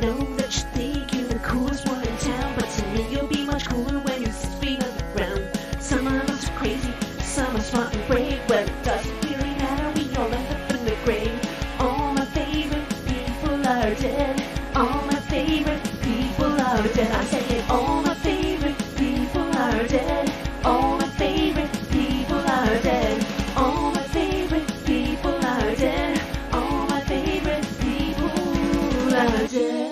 know that you think you're the coolest one in town, but to me you'll be much cooler when you're 6 feet on the ground. Some of us are crazy, some are smart and brave. Well, it doesn't really matter, we all end up in the grave. All my favorite people are dead. All my favorite people are dead. I say it, all my favorite people are dead. All my favorite people are dead. All my favorite people are dead. All my favorite people are dead.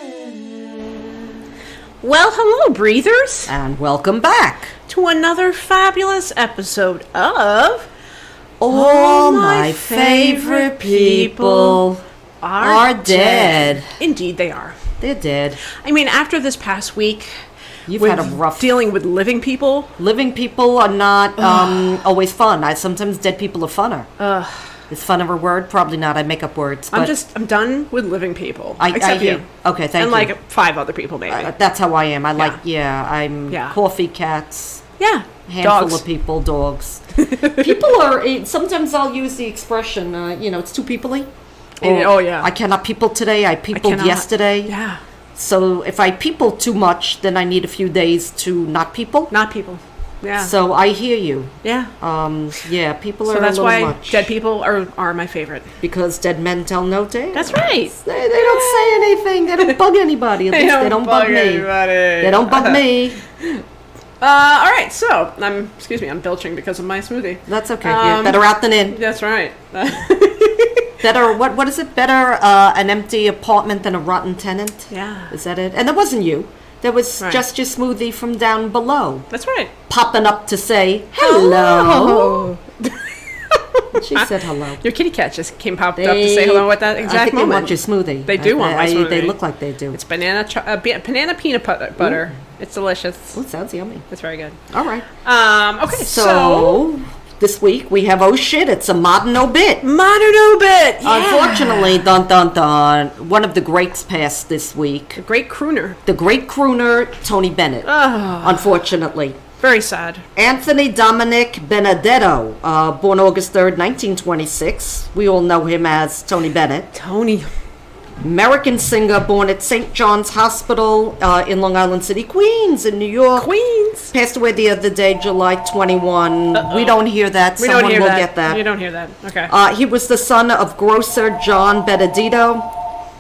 Well, hello, breathers, And welcome back. to another fabulous episode of All my favorite people are dead. Indeed, they are. They're dead. I mean, after this past week, You've with had a rough... dealing with living people. Living people are not always fun. Sometimes dead people are funner. Is funner a word? Probably not. I make up words. But I'm done with living people. I except hear- you. Okay, thank and you. like 5 other people, maybe. That's how I am. I'm Yeah. coffee, cats, yeah. handful Dogs. of people, dogs. People are... Sometimes I'll use the expression, it's too people-y. Oh, yeah. I cannot people today. I peopled cannot. yesterday. Yeah. So if I people too much, then I need a few days to not people. Not people. Yeah. So I hear you. yeah. People So are that's a little why much. dead people are my favorite. Because dead men tell no tales. That's right. They don't say anything. They don't bug anybody. At least they don't bug me. They don't bug me. All right, so I'm belching because of my smoothie. That's okay. You're better out than in. That's right. Better, what is it? Better an empty apartment than a rotten tenant? Yeah. Is that it? And that wasn't you. That was Right. just your smoothie from down below. That's right. Popping up to say, hello. She said hello. Your kitty cat just popped up to say hello at that I exact think they moment. want your smoothie. They do want my smoothie. They look like they do. It's banana peanut butter. It's delicious. Oh, it sounds yummy. It's very good. All right. Okay, So, this week we have, oh shit, it's a modern obit. modern obit. Yeah. Unfortunately, dun dun dun, one of the greats passed this week. A great crooner. The great crooner, Tony Bennett. Unfortunately. Very sad. Anthony Dominic Benedetto, born August 3rd, 1926. We all know him as Tony Bennett. Tony. American singer, born at St. John's Hospital in Long Island City, Queens, in New York. Queens. Passed away the other day, July 21. We don't hear that. We Someone don't hear will that. get that. You don't hear that. Okay. He was the son of grocer John Benedetto.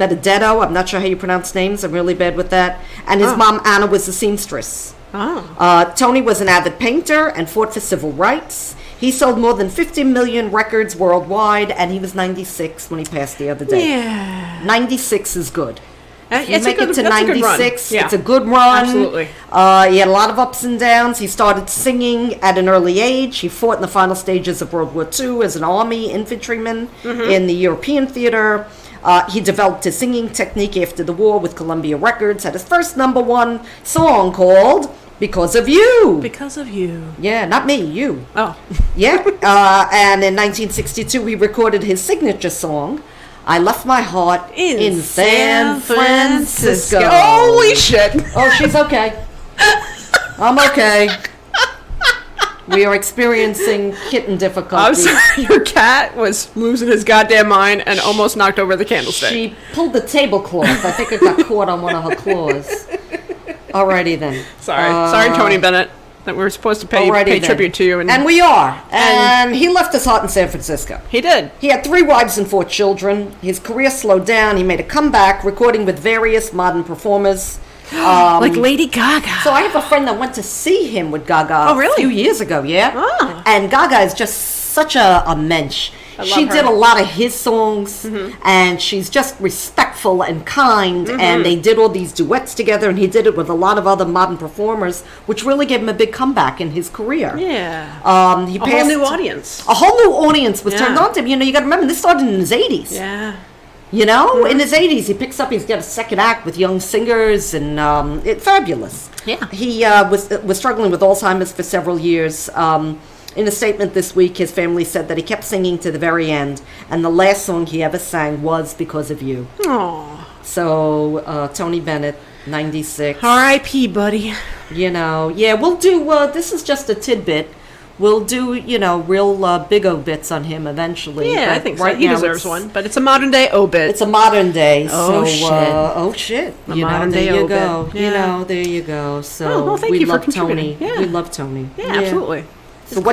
I'm not sure how you pronounce names. I'm really bad with that. And his mom, Anna, was a seamstress. Tony was an avid painter and fought for civil rights. He sold more than 50 million records worldwide, and he was 96 when he passed the other day. Yeah. 96 is good. If you It's make it to that's a good run. 96, Yeah. it's a good run. Absolutely. He had a lot of ups and downs. He started singing at an early age. He fought in the final stages of World War II as an army infantryman in the European theater. He developed his singing technique after the war with Columbia Records, had his first #1 song called Because of You. Because of you. Yeah, not me, you. Oh. Yeah, and in 1962 he recorded his signature song, I Left My Heart in San Francisco. Holy shit. Oh, she's okay. I'm okay. We are experiencing kitten I'm difficulties. sorry, your cat was losing his goddamn mind and almost knocked over the candlestick. She pulled the tablecloth. I think it got caught on one of her claws. Alrighty then. Sorry, Tony Bennett, that we were supposed to pay Alrighty then. tribute to you. And we are. And he left his heart in San Francisco. He did. He had 3 wives and 4 children. His career slowed down. He made a comeback, recording with various modern performers. Like Lady Gaga. So I have a friend that went to see him with Gaga Oh, really? a few years ago, yeah? Ah. And Gaga is just such a mensch. She love did her. a lot of his songs, and she's just respectful and kind, and they did all these duets together, and he did it with a lot of other modern performers, which really gave him a big comeback in his career. Yeah. He A whole new audience. A whole new audience was Yeah. turned on to him. You know, you got to remember, this started in his 80s. Yeah. You know, in his 80s, he's got a second act with young singers, and it's fabulous. Yeah. He was struggling with Alzheimer's for several years. In a statement this week, his family said that he kept singing to the very end, and the last song he ever sang was Because of You. Aww. So, Tony Bennett, 96. R.I.P., buddy. You know, yeah, we'll do, this is just a tidbit. we'll do, real big obits on him eventually. Yeah, but I think so. right He now deserves one. But it's a modern day obit. It's a modern day. Oh, so, shit. Oh, shit. A modern day there you obit. go. Yeah. There you go. So, Oh, well, thank we you for love contributing. Tony. Yeah. We love Tony. Yeah, absolutely. So It's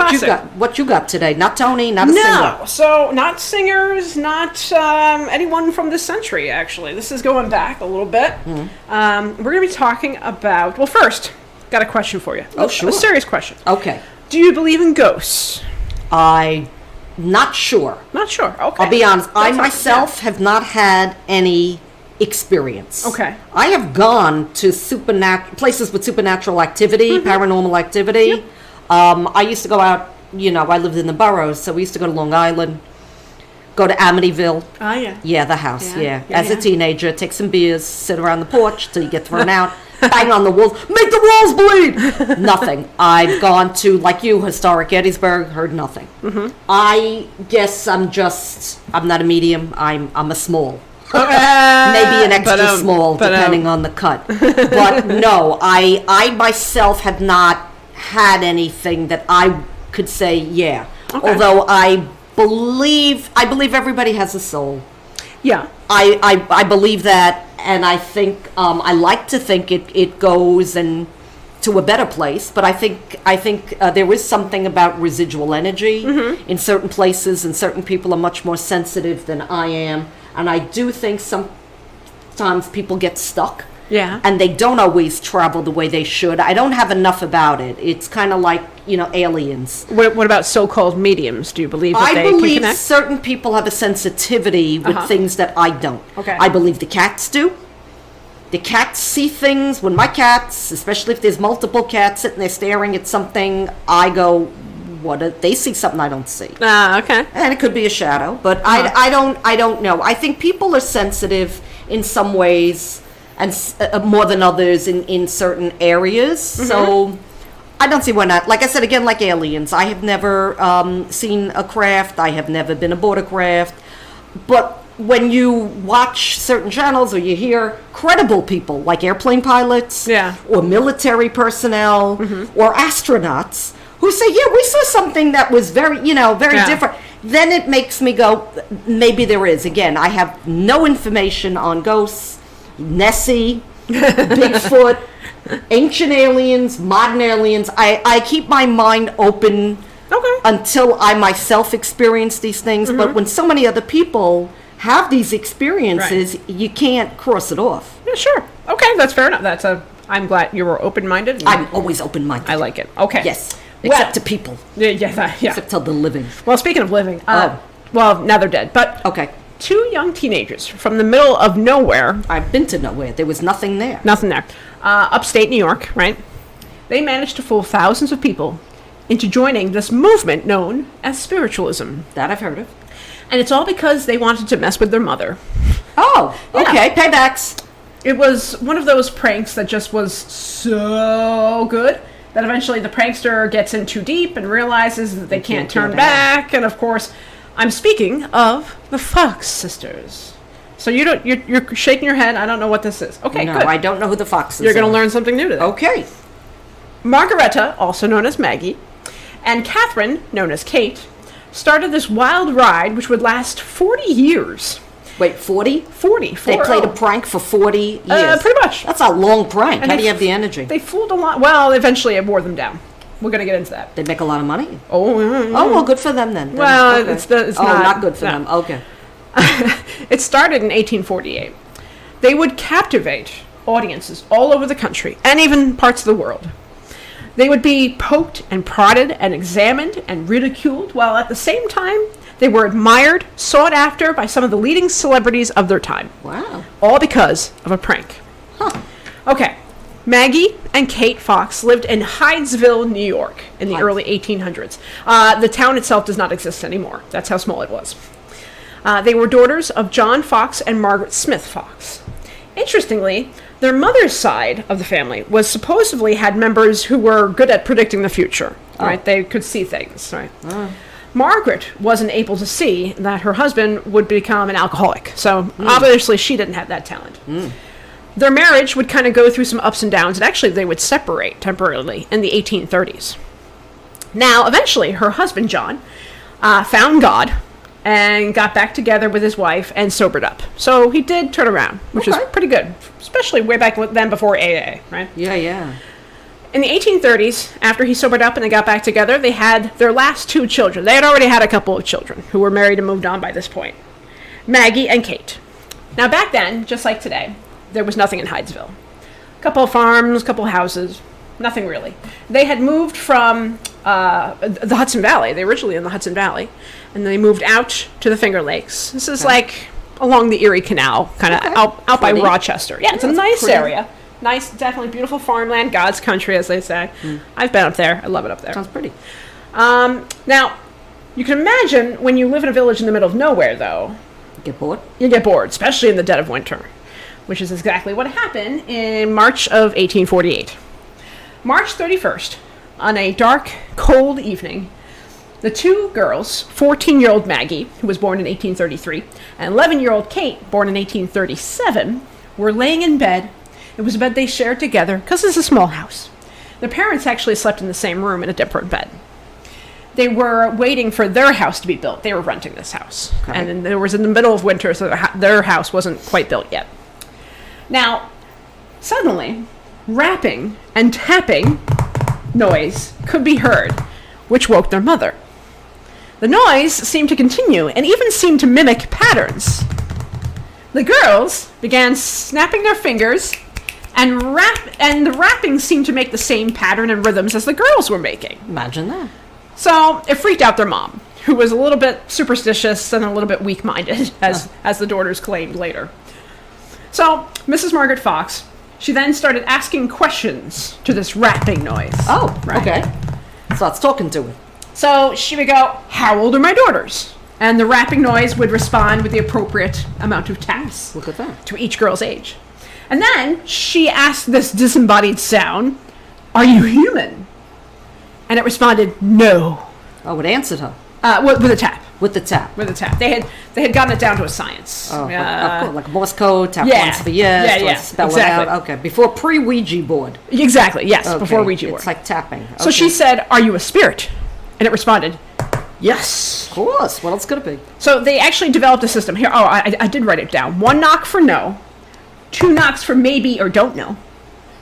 what you got today? Not Tony, not a singer. No, so not singers, not anyone from this century, actually. This is going back a little bit. We're going to be talking about, well, first, got a question for you. Oh, sure. A serious question. Okay. Do you believe in ghosts? Not sure. Not sure. Okay. I'll be honest. I That's myself have not had any experience. Okay. I have gone to places with supernatural activity, paranormal activity. Yep. I used to go out, I lived in the boroughs, so we used to go to Long Island, go to Amityville. Oh, yeah. Yeah, the house, Yeah. As a Yeah. teenager, take some beers, sit around the porch till you get thrown out, bang on the walls, make the walls bleed! Nothing. I've gone to, like you, historic Gettysburg, heard nothing. I guess I'm not a medium, I'm a small. Maybe an extra small, depending on the cut. But no, I myself have not had anything that I could say, yeah. Okay. Although I believe everybody has a soul. Yeah. I believe that, and I think I like to think it goes and to a better place. But I think there is something about residual energy in certain places, and certain people are much more sensitive than I am. And I do think sometimes people get stuck. Yeah. And they don't always travel the way they should. I don't have enough about it. It's kind of like, aliens. What about so-called mediums? Do you believe that they can believe connect? certain people have a sensitivity with things that I don't. Okay. I believe the cats do. The cats see things. When my cats, especially if there's multiple cats sitting there staring at something, I go, they see something I don't see. Okay. And it could be a shadow, but I don't know. I think people are sensitive in some ways, and more than others in certain areas. So I don't see why not. Like I said, again, like aliens, I have never seen a craft. I have never been aboard a craft. But when you watch certain channels or you hear credible people like airplane pilots or military personnel or astronauts who say, yeah, we saw something that was very different, then it makes me go, maybe there is. Again, I have no information on ghosts, Nessie, Bigfoot, ancient aliens, modern aliens. I keep my mind open until I myself experience these things. But when so many other people have these experiences, you can't cross it off. Yeah, sure. Okay, that's fair enough. I'm glad you were open-minded. I'm always open-minded. I like it. Okay. Yes. Except to people. Yeah. Except to the living. Well, speaking of living, well, now they're dead. But okay. 2 young teenagers from the middle of nowhere. I've been to nowhere. There was nothing there. Nothing there. Upstate New York, right? They managed to fool thousands of people into joining this movement known as Spiritualism. That I've heard of. And it's all because they wanted to mess with their mother. Oh, okay. Paybacks. It was one of those pranks that just was so good that eventually the prankster gets in too deep and realizes that they can't turn back. And of course, I'm speaking of the Fox sisters. So you're shaking your head. I don't know what this is. Okay, no, good. I don't know who the Foxes are. You're going to learn something new today. Okay. Margareta, also known as Maggie, and Catherine, known as Kate, started this wild ride which would last 40 years. Wait, 40? 40. They played a prank for 40 years. Pretty much. That's a long prank. And how do you have the energy? They fooled a lot. Well, eventually it wore them down. We're going to get into that. They make a lot of money. Oh, well, good for them then. Well, okay. it's not good for them. Okay. It started in 1848. They would captivate audiences all over the country and even parts of the world. They would be poked and prodded and examined and ridiculed, while at the same time they were admired, sought after by some of the leading celebrities of their time. Wow. All because of a prank. Huh. Okay. Maggie and Kate Fox lived in Hydesville, New York in the early 1800s. The town itself does not exist anymore. That's how small it was. They were daughters of John Fox and Margaret Smith Fox. Interestingly, their mother's side of the family was supposedly had members who were good at predicting the future. Right? They could see things. Right? Margaret wasn't able to see that her husband would become an alcoholic. So obviously she didn't have that talent. Their marriage would kind of go through some ups and downs, and actually they would separate temporarily in the 1830s. Now, eventually, her husband, John, found God and got back together with his wife and sobered up. So he did turn around, which is pretty good, especially way back then before AA, right? Yeah. In the 1830s, after he sobered up and they got back together, they had their last 2 children. They had already had a couple of children who were married and moved on by this point. Maggie and Kate. Now, back then, just like today, there was nothing in Hydesville. A couple of farms, a couple of houses, nothing really. They had moved from the Hudson Valley. They were originally in the Hudson Valley, and they moved out to the Finger Lakes. This is like along the Erie Canal, kind of out by Rochester. Yeah, it's a nice area. Nice, definitely beautiful farmland, God's country, as they say. I've been up there. I love it up there. Sounds pretty. Now, you can imagine when you live in a village in the middle of nowhere, though. Get bored? You get bored, especially in the dead of winter, which is exactly what happened in March of 1848. March 31st, on a dark, cold evening, the 2 girls, 14-year-old Maggie, who was born in 1833, and 11-year-old Kate, born in 1837, were laying in bed. It was a bed they shared together, because it's a small house. Their parents actually slept in the same room in a different bed. They were waiting for their house to be built. They were renting this house. Okay. And then it was in the middle of winter, so their house wasn't quite built yet. Now, suddenly, rapping and tapping noise could be heard, which woke their mother. The noise seemed to continue and even seemed to mimic patterns. The girls began snapping their fingers, and the rapping seemed to make the same pattern and rhythms as the girls were making. Imagine that. So it freaked out their mom, who was a little bit superstitious and a little bit weak-minded, as the daughters claimed later. So Mrs. Margaret Fox, she then started asking questions to this rapping noise. Oh, right. Okay. So it's talking to it. So she would go, "How old are my daughters?" And the rapping noise would respond with the appropriate amount of taps. Look at that. To each girl's age. And then she asked this disembodied sound, "Are you human?" And it responded, "No." Oh, it answered her. With a tap. With the tap. With a tap. They had gotten it down to a science. Oh, of course, like Morse code, tap once for yes, yeah, spell exactly. it out. Okay, before pre-Ouija board. Exactly, yes, Okay. before Ouija board. It's like tapping. Okay. So she said, "Are you a spirit?" And it responded, "Yes." Of course. What else could it be? So they actually developed a system here. Oh, I did write it down. 1 knock for no, 2 knocks for maybe or don't know,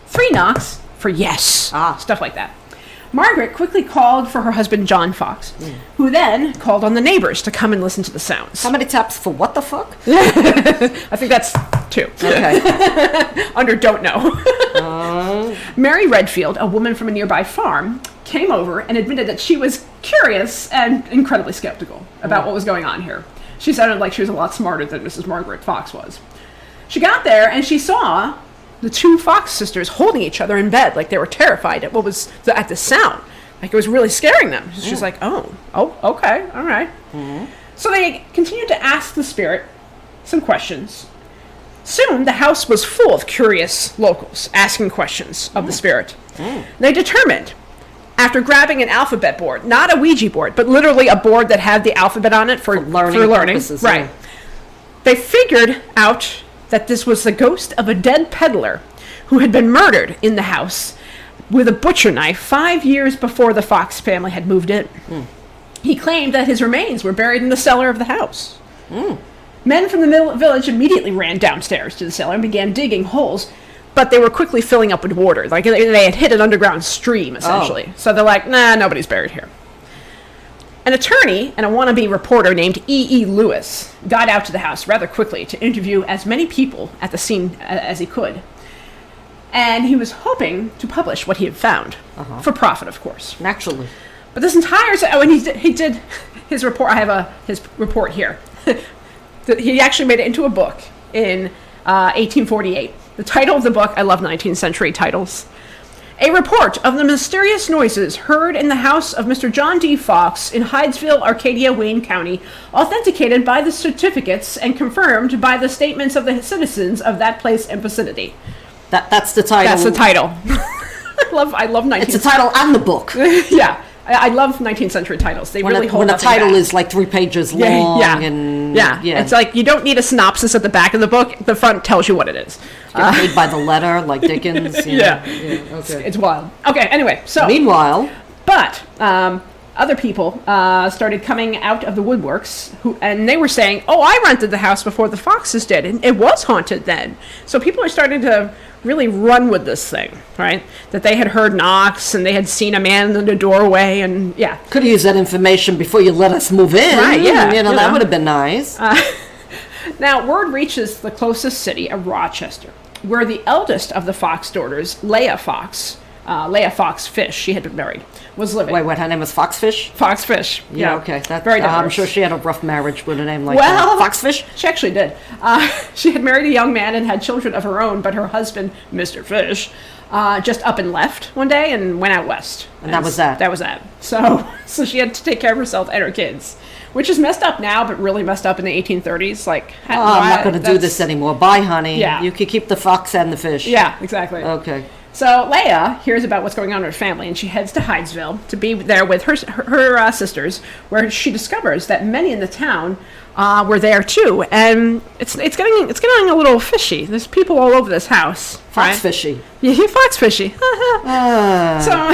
3 knocks for yes. Stuff like that. Margaret quickly called for her husband, John Fox, who then called on the neighbors to come and listen to the sounds. How many taps for what the fuck? I think that's 2. Okay. Under don't know. Mary Redfield, a woman from a nearby farm, came over and admitted that she was curious and incredibly skeptical about what was going on here. She sounded like she was a lot smarter than Mrs. Margaret Fox was. She got there and she saw the 2 Fox sisters holding each other in bed like they were terrified at what was at the sound. Like it was really scaring them. She's like, oh, okay, all right. So they continued to ask the spirit some questions. Soon the house was full of curious locals asking questions of the spirit. They determined, after grabbing an alphabet board, not a Ouija board, but literally a board that had the alphabet on it for learning. Purposes, right. They figured out that this was the ghost of a dead peddler who had been murdered in the house with a butcher knife 5 years before the Fox family had moved in. He claimed that his remains were buried in the cellar of the house. Men from the village immediately ran downstairs to the cellar and began digging holes, but they were quickly filling up with water. Like they had hit an underground stream, essentially. So they're like, nah, nobody's buried here. An attorney and a wannabe reporter named E.E. Lewis got out to the house rather quickly to interview as many people at the scene as he could. And he was hoping to publish what he had found, for profit, of course. Naturally. But this entire... and he did his report. I have his report here. He actually made it into a book in 1848. The title of the book, I love 19th century titles. A report of the mysterious noises heard in the house of Mr. John D. Fox in Hydesville, Arcadia, Wayne County, authenticated by the certificates and confirmed by the statements of the citizens of that place and vicinity. That's the title. That's the title. I love 19th. It's the title and the book. Yeah. I love 19th century titles. They really hold up. When a title is like 3 pages long. Yeah. It's like you don't need a synopsis at the back of the book. The front tells you what it is. Get paid by the letter, like Dickens. Yeah. Okay. It's wild. Okay, anyway, so. Meanwhile, But other people started coming out of the woodworks, and they were saying, "Oh, I rented the house before the Foxes did, and it was haunted then." So people are starting to really run with this thing, right? That they had heard knocks and they had seen a man in the doorway, and yeah. Could have used that information before you let us move in. Right, yeah. That would have been nice. Now, word reaches the closest city of Rochester, where the eldest of the Fox daughters, Leah Fox Fish, she had been married, was living. Wait, what? Her name was Foxfish? Foxfish. Yeah, okay. That's very diverse. I'm sure she had a rough marriage with a name like that. Foxfish? She actually did. She had married a young man and had children of her own, but her husband, Mr. Fish, just up and left one day and went out west. And that was that? That was that. So she had to take care of herself and her kids, which is messed up now, but really messed up in the 1830s. Like, I'm not going to do this anymore. Bye, honey. Yeah. You can keep the fox and the fish. Yeah, exactly. Okay. So Leah hears about what's going on in her family, and she heads to Hydesville to be there with her sisters, where she discovers that many in the town were there too, and it's getting a little fishy. There's people all over this house. Fox fishy. Yeah, fox fishy. So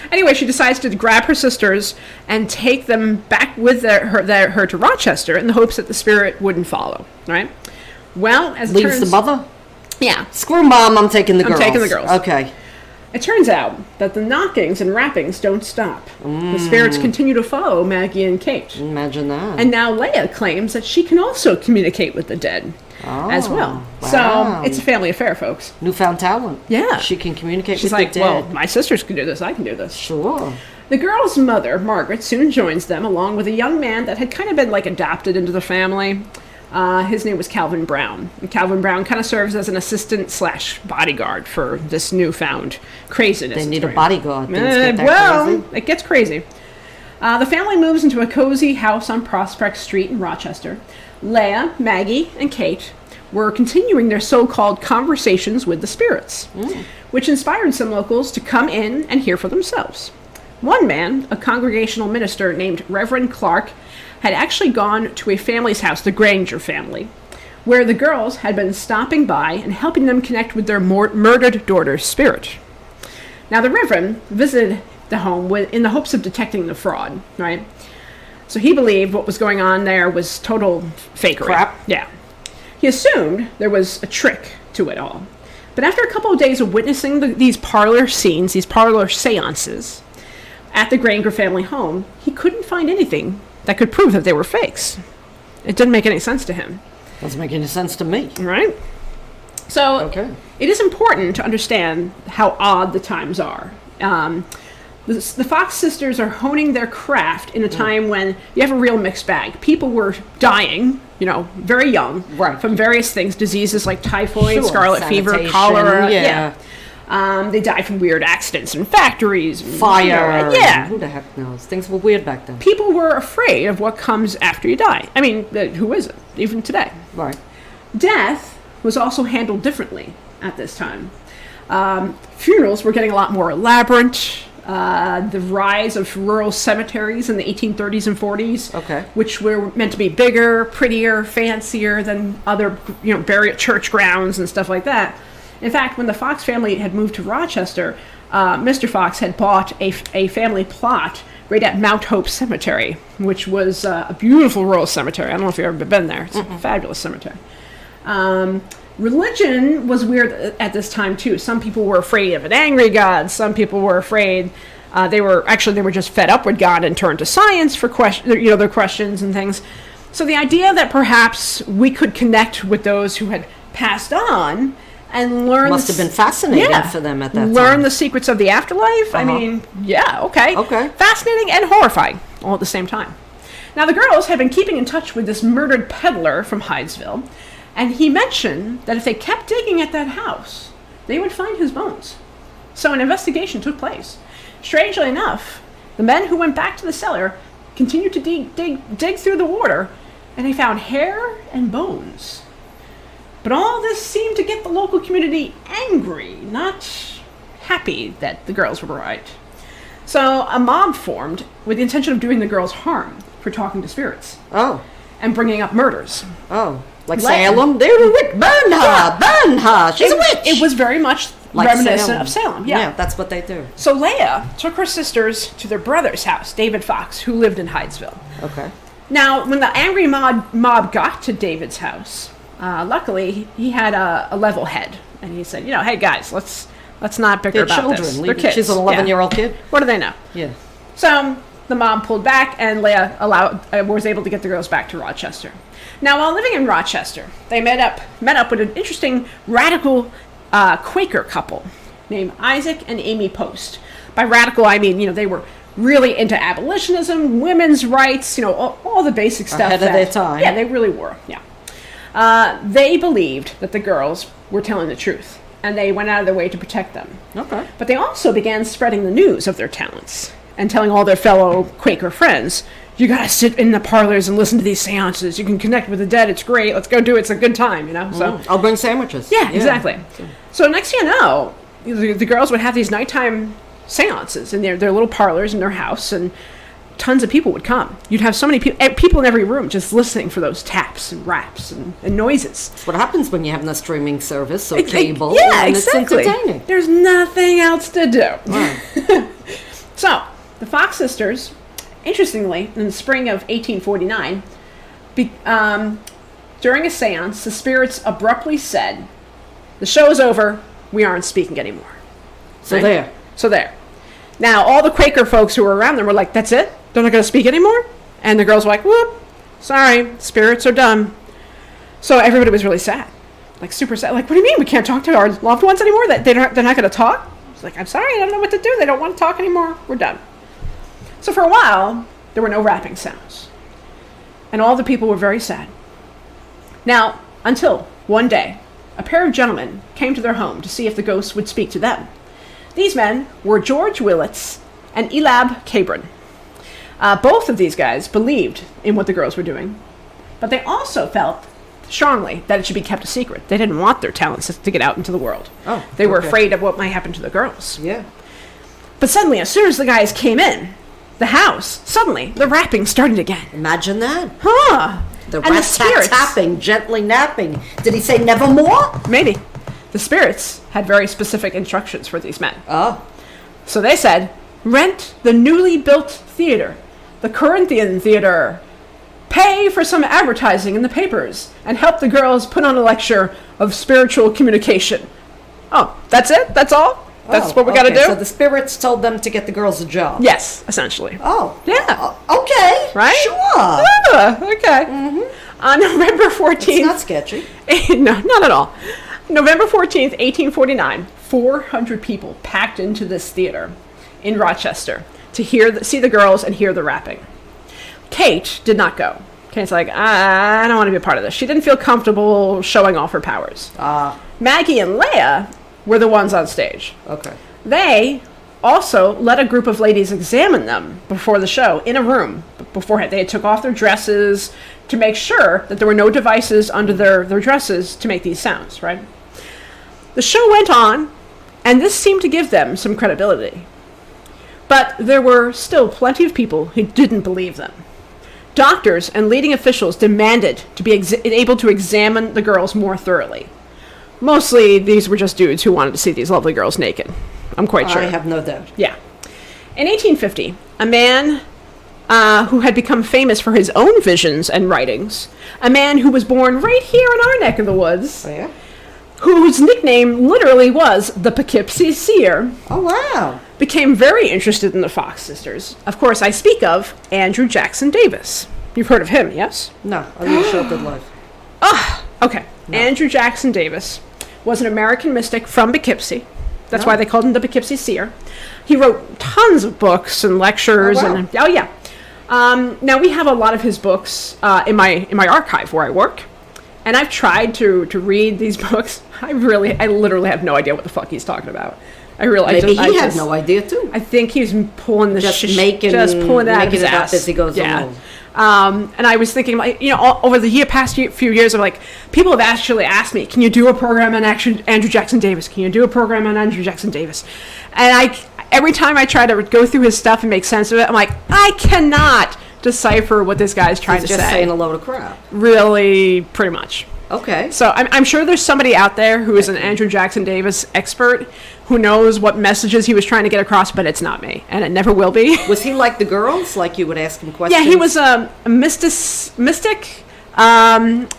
anyway, she decides to grab her sisters and take them back with her to Rochester in the hopes that the spirit wouldn't follow. Right? Well, as it Leaves turns, the mother? Yeah. Screw mom, I'm taking the girls. I'm taking the girls. Okay. It turns out that the knockings and rappings don't stop. The spirits continue to follow Maggie and Kate. Imagine that. And now Leah claims that she can also communicate with the dead as well. Wow. So it's a family affair, folks. Newfound talent. Yeah. She can communicate She's with like, the dead. well, my sisters can do this. I can do this. Sure. The girl's mother, Margaret, soon joins them along with a young man that had kind of been like adopted into the family. His name was Calvin Brown. And Calvin Brown kind of serves as an assistant / bodyguard for this newfound craziness. They need a bodyguard. Things get that crazy. It gets crazy. The family moves into a cozy house on Prospect Street in Rochester. Leah, Maggie, and Kate were continuing their so-called conversations with the spirits, which inspired some locals to come in and hear for themselves. One man, a congregational minister named Reverend Clark, had actually gone to a family's house, the Granger family, where the girls had been stopping by and helping them connect with their murdered daughter's spirit. Now, the Reverend visited the home in the hopes of detecting the fraud, right? So he believed what was going on there was total fakery. Crap. Yeah. He assumed there was a trick to it all. But after a couple of days of witnessing these parlor scenes, these parlor seances at the Granger family home, he couldn't find anything that could prove that they were fakes. It didn't make any sense to him. Doesn't make any sense to me. Right? So, Okay. It is important to understand how odd the times are. The Fox sisters are honing their craft in a time when you have a real mixed bag. People were dying, very young, Right. from various things, diseases like typhoid, Sure. scarlet fever, Sanitation, cholera. yeah. They died from weird accidents in factories. Fire. Yeah. Who the heck knows? Things were weird back then. People were afraid of what comes after you die. I mean, who isn't, even today? Right. Death was also handled differently at this time. Funerals were getting a lot more elaborate. The rise of rural cemeteries in the 1830s and 40s, Okay. which were meant to be bigger, prettier, fancier than other, burial church grounds and stuff like that. In fact, when the Fox family had moved to Rochester, Mr. Fox had bought a family plot right at Mount Hope Cemetery, which was a beautiful rural cemetery. I don't know if you've ever been there. It's a fabulous cemetery. Religion was weird at this time too. Some people were afraid of an angry God. Some people were afraid they were just fed up with God and turned to science for their questions and things. So the idea that perhaps we could connect with those who had passed on and learn Must have been fascinating for them at that time. Learn the secrets of the afterlife. I mean, okay. Fascinating and horrifying all at the same time. Now, the girls had been keeping in touch with this murdered peddler from Hydesville, and he mentioned that if they kept digging at that house, they would find his bones. So an investigation took place. Strangely enough, the men who went back to the cellar continued to dig through the water, and they found hair and bones. But all this seemed to get the local community angry, not happy that the girls were right. So a mob formed with the intention of doing the girls harm for talking to spirits. Oh. And bringing up murders. Oh. Like Salem? They're a witch. Burn her! Burn her! She's a witch! It was very much Like reminiscent of Salem. Yeah. That's what they do. So Leah took her sisters to their brother's house, David Fox, who lived in Hydesville. Okay. Now, when the angry mob got to David's house, luckily he had a level head, and he said, "Hey guys, let's not bicker about children. this. They're kids. She's an 11-year-old kid. What do they know?" Yeah. So the mob pulled back, and Leah was able to get the girls back to Rochester. Now, while living in Rochester, they met up with an interesting radical Quaker couple named Isaac and Amy Post. By radical, I mean they were really into abolitionism, women's rights, all the basic stuff. Ahead of their time. Yeah, they really were. Yeah. They believed that the girls were telling the truth, and they went out of their way to protect them. Okay. But they also began spreading the news of their talents and telling all their fellow Quaker friends, "You gotta sit in the parlors and listen to these seances. You can connect with the dead. It's great. Let's go do it. It's a good time, So I'll bring sandwiches. yeah, exactly. So next thing you know, the girls would have these nighttime seances in their little parlors in their house, and tons of people would come. You'd have so many people in every room just listening for those taps and raps and noises. That's what happens when you have no streaming service or cable. Yeah, and exactly. It's entertaining. There's nothing else to do. Right. So, the Fox sisters, interestingly, in the spring of 1849, during a seance, the spirits abruptly said, "The show is over. We aren't speaking anymore." So Right? So there. Now, all the Quaker folks who were around them were like, "That's it? They're not going to speak anymore?" And the girls were like, "Whoop, sorry, spirits are done." So everybody was really sad. Like, super sad. Like, what do you mean we can't talk to our loved ones anymore? That they're not going to talk? It's like, "I'm sorry, I don't know what to do. They don't want to talk anymore. We're done." So for a while, there were no rapping sounds. And all the people were very sad. Now, until one day, a pair of gentlemen came to their home to see if the ghosts would speak to them. These men were George Willits and Elab Cabron. Both of these guys believed in what the girls were doing, but they also felt strongly that it should be kept a secret. They didn't want their talents to get out into the world. Oh, they were okay. afraid of what might happen to the girls. Yeah. But suddenly, as soon as the guys came in the house, suddenly the rapping started again. Imagine that. Huh. The And rat-tat-tapping, gently napping. Did he say nevermore? Maybe. The spirits had very specific instructions for these men. Oh. So they said, "Rent the newly built theater, the Corinthian Theater. Pay for some advertising in the papers, and help the girls put on a lecture of spiritual communication." Oh, that's it? That's all? That's what we gotta do? So the spirits told them to get the girls a job. Yes, essentially. Oh. Yeah. Okay. Right? Sure. Okay. Mm-hmm. On November 14th... It's not sketchy. No, not at all. November 14th, 1849, 400 people packed into this theater in Rochester to see the girls and hear the rapping. Kate did not go. Kate's like, "I don't want to be a part of this." She didn't feel comfortable showing off her powers. Maggie and Leah were the ones on stage. Okay. They also let a group of ladies examine them before the show in a room beforehand. They took off their dresses to make sure that there were no devices under their dresses to make these sounds, right? The show went on, and this seemed to give them some credibility. But there were still plenty of people who didn't believe them. Doctors and leading officials demanded to be able to examine the girls more thoroughly. Mostly, these were just dudes who wanted to see these lovely girls naked. I'm quite sure. I have no doubt. Yeah. In 1850, a man who had become famous for his own visions and writings, a man who was born right here in our neck of the woods, Oh, yeah? whose nickname literally was the Poughkeepsie Seer, Oh, wow. became very interested in the Fox sisters. Of course, I speak of Andrew Jackson Davis. You've heard of him, yes? No, I lead a show good life. Okay. No. Andrew Jackson Davis was an American mystic from Poughkeepsie. That's why they called him the Poughkeepsie Seer. He wrote tons of books and lectures. Oh, wow. Yeah. Now, we have a lot of his books in my archive where I work. And I've tried to read these books. I literally have no idea what the fuck he's talking about. Maybe he had no idea too. I think he's pulling making it up as he goes along. And I was thinking, like, over the past few years, of like, people have actually asked me, "Can you do a program on Andrew Jackson Davis? Can you do a program on Andrew Jackson Davis?" And every time I try to go through his stuff and make sense of it, I'm like, I cannot decipher what this guy's trying to say. He's just saying a load of crap. Really, pretty much. Okay. So I'm sure there's somebody out there who is an Andrew Jackson Davis expert who knows what messages he was trying to get across, but it's not me, and it never will be. Was he like the girls? Like you would ask him questions? Yeah, he was a mystic.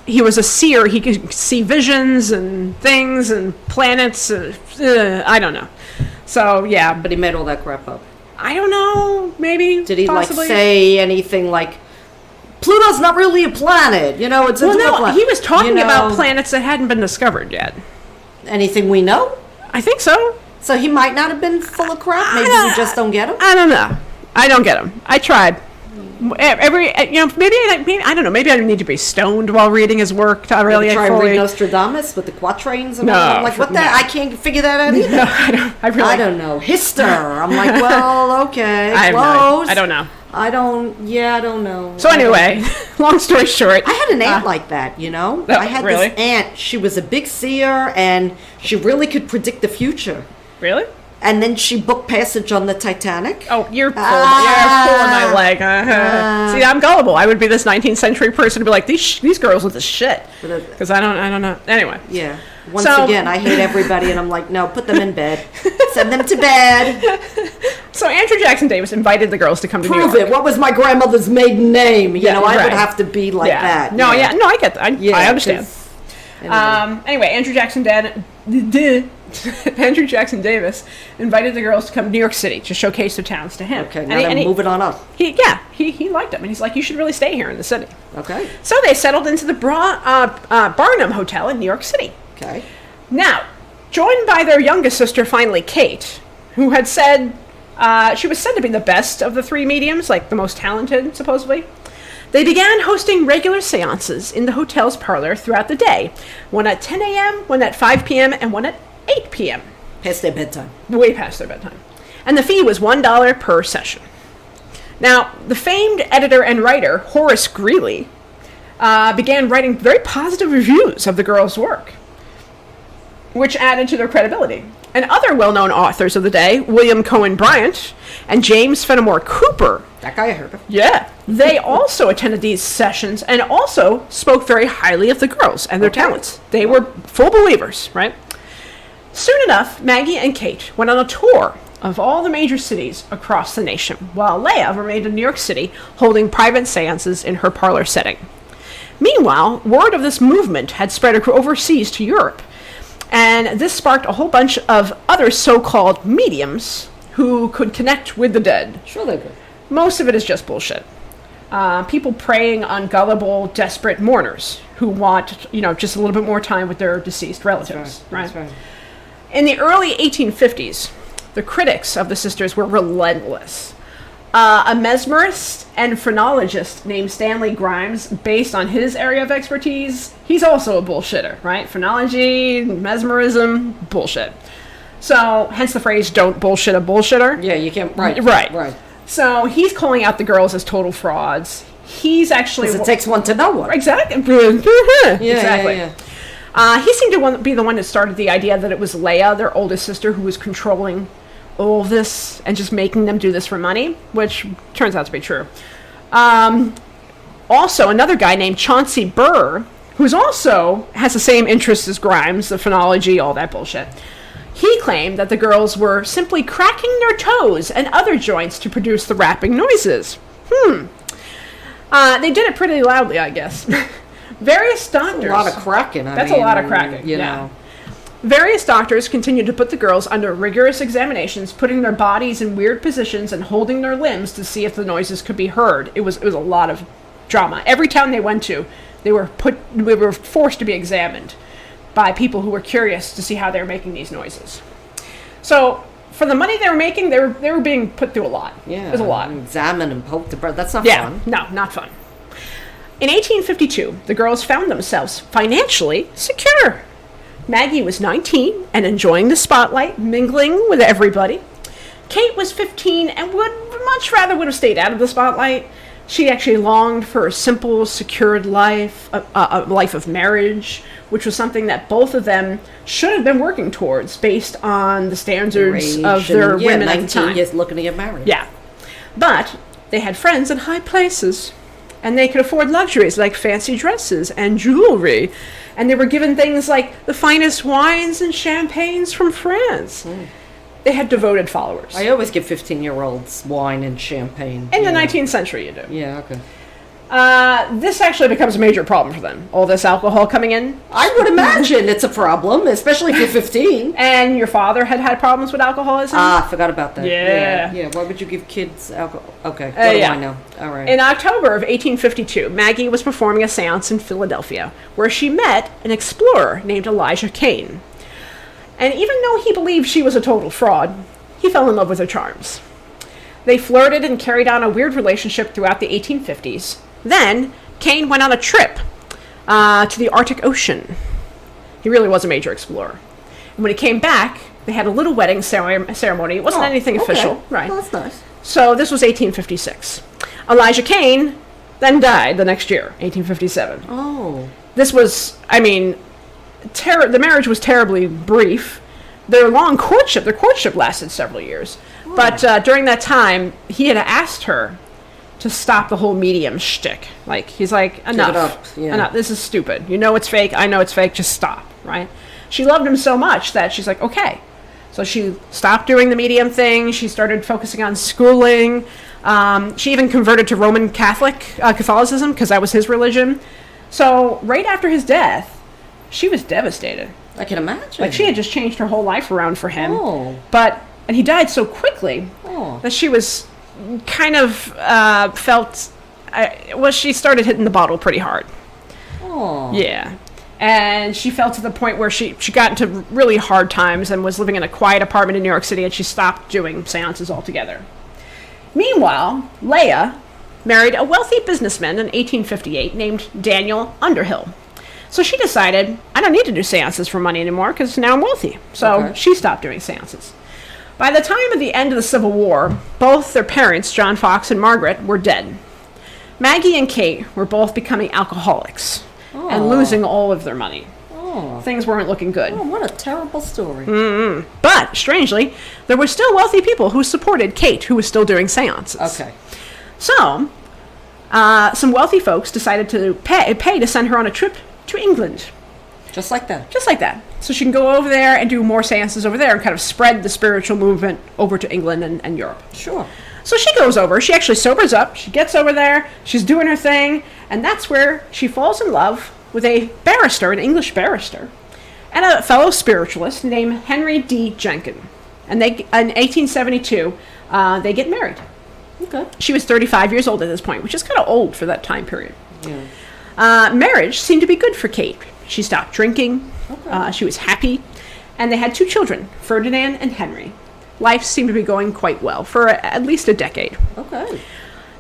He was a seer. He could see visions and things and planets. I don't know. So, yeah. But he made all that crap up. I don't know. Maybe. Did he possibly. like say anything like, Pluto's not really a planet, you know, it's a Well, no, planet. he was talking You know, about planets that hadn't been discovered yet. Anything we know? I think so. So he might not have been full of crap. Maybe we just don't get him. I don't know. I don't get him. I tried. Maybe I don't know. Maybe I need to be stoned while reading his work to really Try fully. read Nostradamus with the quatrains. And No, all. I'm like, what the? no. I can't figure that out either. No, I don't know. Hister. I'm like, well, okay, I have close. I don't know. I don't know. So anyway, long story short, I had an aunt like that, you know. Oh, I had really? this aunt. She was a big seer, and she really could predict the future. really? And then she booked passage on the Titanic. Oh, you're pulling my leg. See, I'm gullible. I would be this 19th century person to be like, these girls with this shit. Because I don't know. Anyway. Yeah. Once again, I hate everybody, and I'm like, no, put them in bed. Send them to bed. So Andrew Jackson Davis invited the girls to come to New York. Prove it. What was my grandmother's maiden name? You know, I would have to be like that. No, no, I get that. I understand. Anyway. Anyway, Andrew Jackson Davis invited the girls to come to New York City to showcase their talents to him. Okay, now moving on up. He liked them, and he's like, you should really stay here in the city. Okay. So they settled into the Barnum Hotel in New York City. Okay. Now, joined by their youngest sister, finally, Kate, who had said, she was said to be the best of the three mediums, like the most talented, supposedly. They began hosting regular seances in the hotel's parlor throughout the day, one at 10 a.m., one at 5 p.m., and one at 8 p.m. Past their bedtime. Way past their bedtime. And the fee was $1 per session. Now, the famed editor and writer, Horace Greeley, began writing very positive reviews of the girls' work, which added to their credibility. And other well-known authors of the day, William Cohen Bryant and James Fenimore Cooper. That guy I heard of. Yeah. They also attended these sessions and also spoke very highly of the girls and their talents. They were full believers, right? Soon enough, Maggie and Kate went on a tour of all the major cities across the nation, while Leah remained in New York City holding private seances in her parlor setting. Meanwhile, word of this movement had spread overseas to Europe, and this sparked a whole bunch of other so-called mediums who could connect with the dead. Sure they could. Most of it is just bullshit. People preying on gullible, desperate mourners who want, just a little bit more time with their deceased relatives. That's right. In the early 1850s, the critics of the sisters were relentless. A mesmerist and phrenologist named Stanley Grimes, based on his area of expertise, he's also a bullshitter, right? Phrenology, mesmerism, bullshit. So, hence the phrase, don't bullshit a bullshitter. Yeah, you can't, right. Right. So, he's calling out the girls as total frauds. He's actually... Because it takes one to know one. Exactly. Exactly. Yeah. He seemed to be the one that started the idea that it was Leah, their oldest sister, who was controlling all of this and just making them do this for money, which turns out to be true. Also, another guy named Chauncey Burr, who's also has the same interests as Grimes, the phonology, all that bullshit. He claimed that the girls were simply cracking their toes and other joints to produce the rapping noises. They did it pretty loudly, I guess. Various doctors... That's a lot of cracking. That's a lot of cracking, you know. Various doctors continued to put the girls under rigorous examinations, putting their bodies in weird positions and holding their limbs to see if the noises could be heard. It was a lot of drama. Every town they went to, they were forced to be examined by people who were curious to see how they were making these noises. So, for the money they were making, they were being put through a lot. Yeah, it was a lot. Examine and poke the breath. That's not fun. No, not fun. In 1852, the girls found themselves financially secure. Maggie was 19 and enjoying the spotlight, mingling with everybody. Kate was 15 and would have stayed out of the spotlight. She actually longed for a simple, secured life, a life of marriage, which was something that both of them should have been working towards based on the standards of their women at the time. 19 years looking to get married. Yeah. But they had friends in high places, and they could afford luxuries like fancy dresses and jewelry And they were given things like the finest wines and champagnes from France. They had devoted followers. I always give 15-year-olds wine and champagne. In the 19th century, you do. Yeah, okay. This actually becomes a major problem for them. All this alcohol coming in. I would imagine it's a problem, especially for 15. And your father had problems with alcoholism? Ah, I forgot about that. Yeah. Yeah, why would you give kids alcohol? Okay, what do I know? All right. In October of 1852, Maggie was performing a seance in Philadelphia, where she met an explorer named Elijah Kane. And even though he believed she was a total fraud, he fell in love with her charms. They flirted and carried on a weird relationship throughout the 1850s. Then, Kane went on a trip to the Arctic Ocean. He really was a major explorer. And when he came back, they had a little wedding ceremony. It wasn't anything official, right? Well, that's nice. So this was 1856. Elijah Kane then died the next year, 1857. Oh. This was, I mean, the marriage was terribly brief. Their courtship lasted several years. Oh. But during that time, he had asked her to stop the whole medium shtick. Like, he's like, enough. Give it up. Yeah. Enough. This is stupid. You know it's fake. I know it's fake. Just stop, right? She loved him so much that she's like, okay. So she stopped doing the medium thing. She started focusing on schooling. She even converted to Roman Catholicism, because that was his religion. So right after his death, she was devastated. I can imagine. Like, she had just changed her whole life around for him. Oh. And he died so quickly that she was kind of felt... she started hitting the bottle pretty hard. Oh. Yeah. And she fell to the point where she got into really hard times and was living in a quiet apartment in New York City, and she stopped doing seances altogether. Meanwhile, Leah married a wealthy businessman in 1858 named Daniel Underhill. So she decided, I don't need to do seances for money anymore because now I'm wealthy. So she stopped doing seances. By the time of the end of the Civil War, both their parents, John Fox and Margaret, were dead. Maggie and Kate were both becoming alcoholics and losing all of their money. Oh. Things weren't looking good. Oh, what a terrible story. Mm-hmm. But, strangely, there were still wealthy people who supported Kate, who was still doing seances. Okay. So, some wealthy folks decided to pay to send her on a trip to England. Just like that. Just like that. So she can go over there and do more seances over there and kind of spread the spiritual movement over to England and Europe. Sure. So she goes over, she actually sobers up, she gets over there, she's doing her thing, and that's where she falls in love with a barrister, an English barrister, and a fellow spiritualist named Henry D. Jenkin. And in 1872, they get married. Okay. She was 35 years old at this point, which is kind of old for that time period. Yeah. Marriage seemed to be good for Kate. She stopped drinking. Okay. She was happy. And they had 2 children, Ferdinand and Henry. Life seemed to be going quite well for at least a decade. Okay.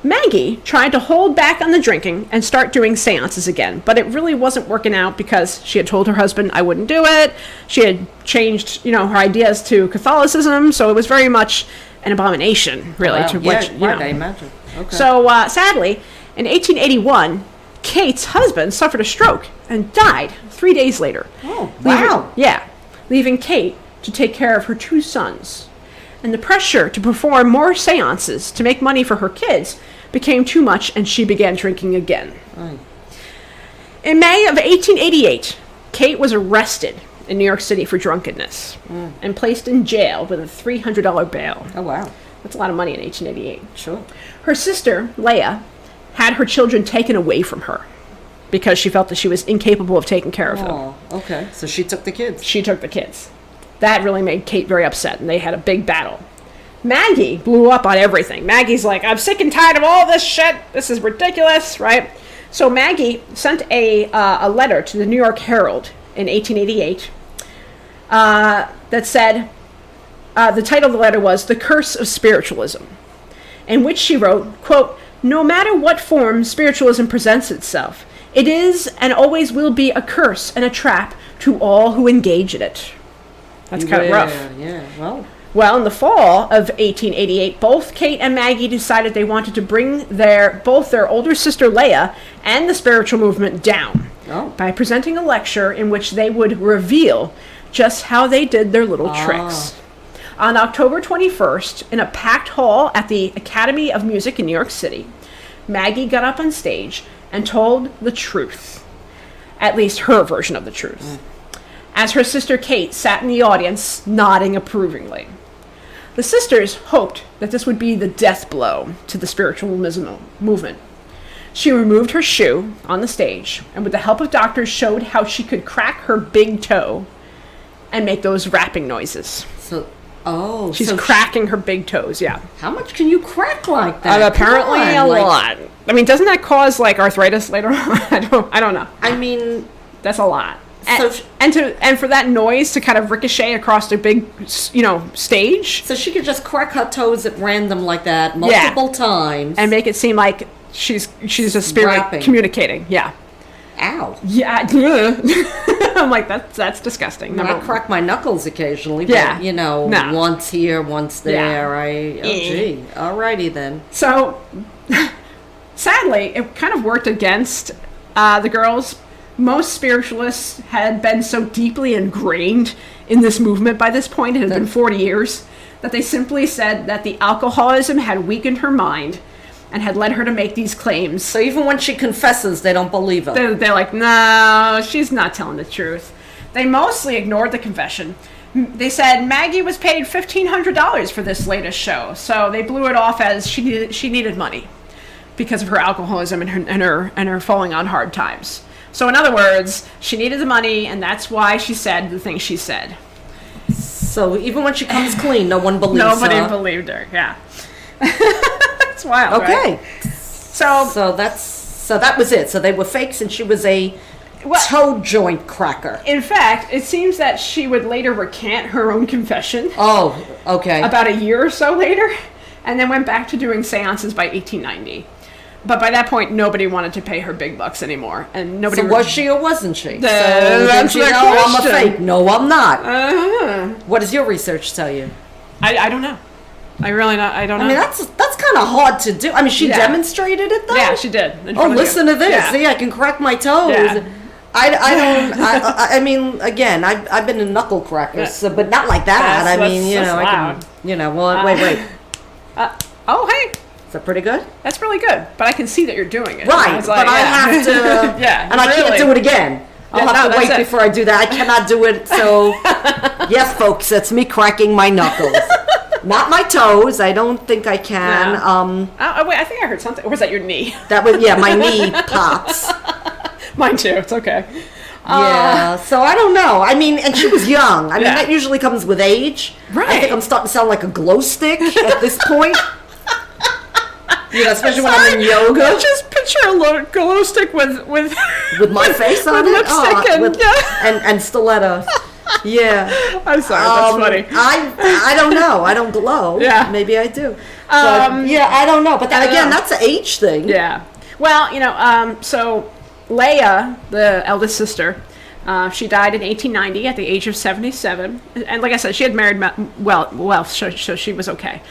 Maggie tried to hold back on the drinking and start doing seances again, but it really wasn't working out because she had told her husband I wouldn't do it. She had changed, her ideas to Catholicism, so it was very much an abomination, really. Wow. To I imagine. Okay. So, sadly, in 1881, Kate's husband suffered a stroke and died 3 days later. Oh, wow. Leaving Kate to take care of her 2 sons. And the pressure to perform more seances to make money for her kids became too much, and she began drinking again. Right. In May of 1888, Kate was arrested in New York City for drunkenness and placed in jail with a $300 bail. Oh, wow. That's a lot of money in 1888. Sure. Her sister, Leah, had her children taken away from her because she felt that she was incapable of taking care of them. Oh, okay. So she took the kids. She took the kids. That really made Kate very upset, and they had a big battle. Maggie blew up on everything. Maggie's like, I'm sick and tired of all this shit. This is ridiculous, right? So Maggie sent a letter to the New York Herald in 1888 that said, the title of the letter was The Curse of Spiritualism, in which she wrote, quote, no matter what form spiritualism presents itself, it is and always will be a curse and a trap to all who engage in it. That's kind of rough. Yeah, Well, in the fall of 1888, both Kate and Maggie decided they wanted to bring both their older sister Leah and the spiritual movement down by presenting a lecture in which they would reveal just how they did their little tricks. On October 21st, in a packed hall at the Academy of Music in New York City, Maggie got up on stage and told the truth. at least her version of the truth, as her sister Kate sat in the audience, nodding approvingly. The sisters hoped that this would be the death blow to the spiritualism movement. She removed her shoe on the stage, and with the help of doctors showed how she could crack her big toe and make those rapping noises. She's cracking her big toes, yeah. How much can you crack like that? Apparently a lot. I mean, doesn't that cause, like, arthritis later on? I don't know. I mean... That's a lot. So and for that noise to kind of ricochet across the big, stage. So she could just crack her toes at random like that multiple times. And make it seem like she's a spirit rapping. Communicating. Yeah. Ow. Yeah. I'm like, that's disgusting. I crack my knuckles occasionally, but, once here, once there. Gee. Alrighty then. So, sadly, it kind of worked against the girls. Most spiritualists had been so deeply ingrained in this movement by this point, it had been 40 years, that they simply said that the alcoholism had weakened her mind and had led her to make these claims. So even when she confesses, they don't believe her. They're like, no, she's not telling the truth. They mostly ignored the confession. They said Maggie was paid $1,500 for this latest show, so they blew it off as she needed money because of her alcoholism and her falling on hard times. So in other words, she needed the money, and that's why she said the things she said. So even when she comes clean, no one believes her. Nobody believed her, yeah. It's wild, okay. Right? So that was it. So they were fakes, and she was a toe joint cracker. In fact, it seems that she would later recant her own confession. Oh, okay. About a year or so later, and then went back to doing seances by 1890. But by that point, nobody wanted to pay her big bucks anymore, and nobody. So was she or wasn't she? That's the question. I'm a fake. No, I'm not. Uh-huh. What does your research tell you? I don't know. I don't know. I mean, that's kind of hard to do. I mean, she demonstrated it though. Yeah, she did. Oh, listen to this. Yeah. See, I can crack my toes. Yeah. I mean, again, I've been a knuckle cracker, but not like that. I mean, I can, wait. Oh, hey. Is that pretty good? That's really good, but I can see that you're doing it. Right, but I have to, and I can't do it again. I'll have to wait before I do that. I cannot do it, so, yes, folks, that's me cracking my knuckles. Not my toes. I don't think I can. Wait, I think I heard something. Or was that your knee? That was, my knee pops. Mine too. It's okay. Yeah, so I don't know. I mean, and she was young. I mean, that usually comes with age. Right. I think I'm starting to sound like a glow stick at this point. Especially when I'm in yoga. I just picture a glow stick with my face on with it, lipstick and stiletto. Yeah, I'm sorry. That's funny. I don't know. I don't glow. Yeah, maybe I do. But, I don't know. But then again, that's an age thing. Yeah. Well, so Leah, the eldest sister, she died in 1890 at the age of 77, and like I said, she had married well, so she was okay.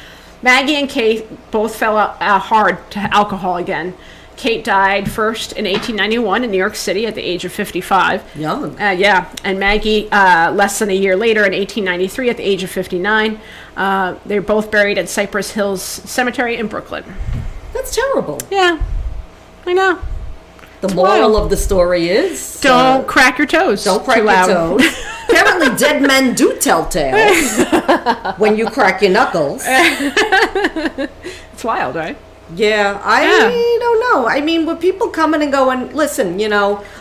Maggie and Kate both fell hard to alcohol again. Kate died first in 1891 in New York City at the age of 55. Young. And Maggie less than a year later in 1893 at the age of 59. They're both buried at Cypress Hills Cemetery in Brooklyn. That's terrible. Yeah, I know. The moral of the story is... Don't crack your toes. Don't crack your toes. Apparently dead men do tell tales when you crack your knuckles. It's wild, right? Yeah, I don't know. I mean, when people come in and go and listen,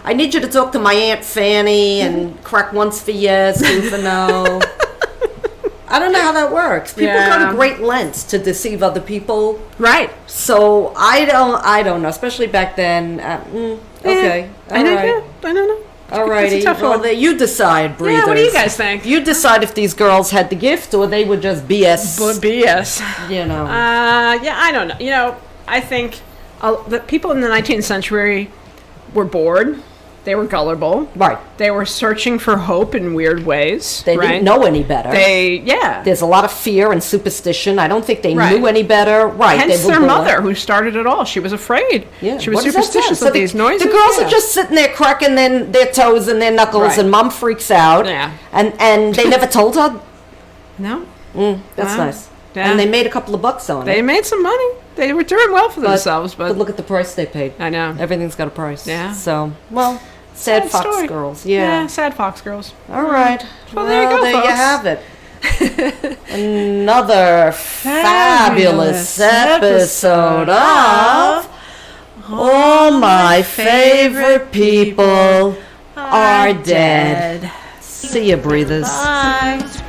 I need you to talk to my Aunt Fanny and crack once for yes, two for no. I don't know how that works. People go to great lengths to deceive other people. Right. So I don't know, especially back then. Okay. I don't know. Alrighty. Well, you decide, breathers. Yeah, what do you guys think? You decide if these girls had the gift or they were just BS. BS. I don't know. I think the people in the 19th century were bored. They were gullible. Right. They were searching for hope in weird ways. They didn't know any better. There's a lot of fear and superstition. I don't think they knew any better. Right. Hence their mother, who started it all. She was afraid. Yeah. She was superstitious of these noises. The girls are just sitting there cracking their toes and their knuckles, and mom freaks out. Yeah. And they never told her? No. That's nice. Yeah. And they made a couple of bucks on it. They made some money. They were doing well for themselves. But look at the price they paid. I know. Everything's got a price. Yeah. So, well... Sad Fox story. Girls. Yeah. Sad Fox Girls. All right. Well, there you go, there folks. you have it. Another fabulous episode of All My Favorite People Are Dead. See ya, breathers. Bye.